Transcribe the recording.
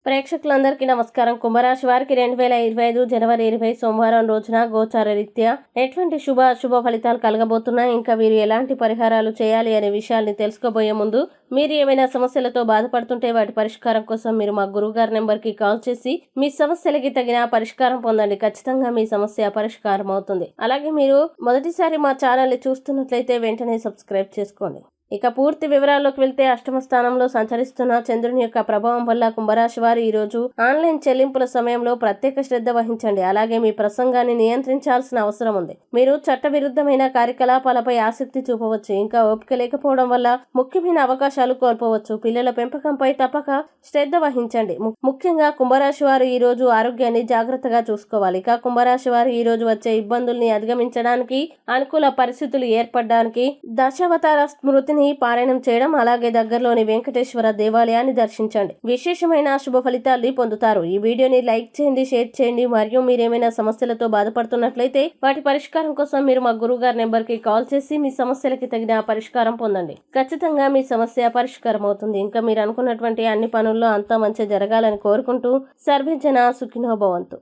ప్రేక్షకులందరికీ నమస్కారం. కుంభరాశి వారికి 2025 జనవరి 20 సోమవారం రోజున గోచార రీత్యా ఎటువంటి శుభ ఫలితాలు కలగబోతున్నాయి, ఇంకా వీరు ఎలాంటి పరిహారాలు చేయాలి అనే విషయాల్ని తెలుసుకోబోయే ముందు మీరు ఏమైనా సమస్యలతో బాధపడుతుంటే వాటి పరిష్కారం కోసం మీరు మా గురువుగారి నెంబర్కి కాల్ చేసి మీ సమస్యలకి తగిన పరిష్కారం పొందండి. ఖచ్చితంగా మీ సమస్య పరిష్కారం అవుతుంది. అలాగే మీరు మొదటిసారి మా ఛానల్ని చూస్తున్నట్లయితే వెంటనే సబ్స్క్రైబ్ చేసుకోండి. ఇక పూర్తి వివరాల్లోకి వెళ్తే, అష్టమ స్థానంలో సంచరిస్తున్న చంద్రుని యొక్క ప్రభావం వల్ల కుంభరాశి వారు ఈ రోజు ఆన్లైన్ చెల్లింపుల సమయంలో ప్రత్యేక శ్రద్ధ వహించండి. అలాగే మీ ప్రసంగాన్ని నియంత్రించాల్సిన అవసరం ఉంది. మీరు చట్టవిరుద్ధమైన కార్యకలాపాలపై ఆసక్తి చూపవచ్చు. ఇంకా ఓపిక లేకపోవడం వల్ల ముఖ్యమైన అవకాశాలు కోల్పోవచ్చు. పిల్లల పెంపకంపై తప్పక శ్రద్ధ వహించండి. ముఖ్యంగా కుంభరాశి వారు ఈ రోజు ఆరోగ్యాన్ని జాగ్రత్తగా చూసుకోవాలి. ఇక కుంభరాశి వారు ఈ రోజు వచ్చే ఇబ్బందుల్ని అధిగమించడానికి, అనుకూల పరిస్థితులు ఏర్పడడానికి దశావతార స్మృతిని పారాయణం చేయడం, అలాగే దగ్గరలోని వెంకటేశ్వర దేవాలయాన్ని దర్శించండి. విశేషమైన శుభ ఫలితాల్ని పొందుతారు. ఈ వీడియోని లైక్ చేయండి, షేర్ చేయండి. మరియు మీరేమైనా సమస్యలతో బాధపడుతున్నట్లయితే వాటి పరిష్కారం కోసం మీరు మా గురువుగారి నెంబర్ కి కాల్ చేసి మీ సమస్యలకి తగిన పరిష్కారం పొందండి. ఖచ్చితంగా మీ సమస్య పరిష్కారం అవుతుంది. ఇంకా మీరు అనుకున్నటువంటి అన్ని పనుల్లో అంతా మంచి జరగాలని కోరుకుంటూ సర్వే జన సుఖినో భవంతు.